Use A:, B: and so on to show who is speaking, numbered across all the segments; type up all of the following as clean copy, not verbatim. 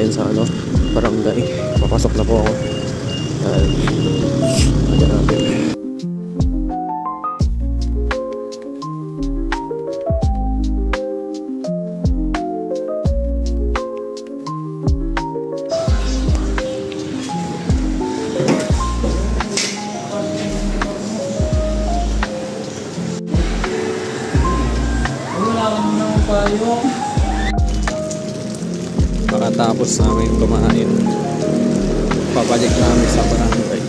A: ngayon sa barangay. Papasok na po ako. Ayan natin. Pagkatapos namin kumain, papalik namin sa barangay.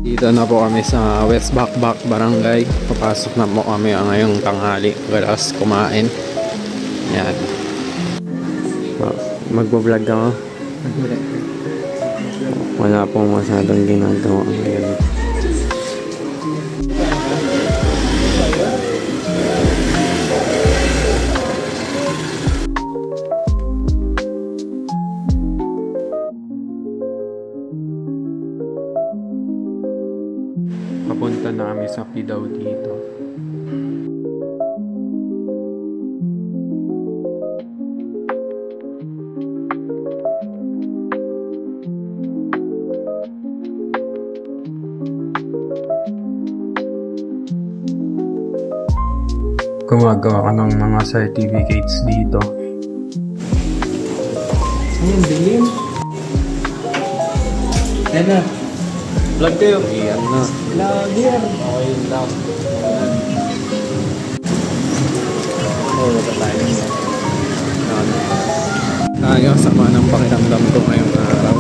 A: Dito na po kami sa West Bakbak Barangay. Papasok na po kami ngayong tanghali. Galas kumain. Yan. Magbablog ako. Wala pong masyadong ginagawa ngayon. Papunta na kami sa Pidaw dito. Gumagawa ka ng mga certificates dito.
B: Ayun, dilim. Yan na. Vlog kayo.
A: Ayan na.
B: Vlogger. Okay lang.
A: Tayo, sama ng pakiramdam ko ngayong araw.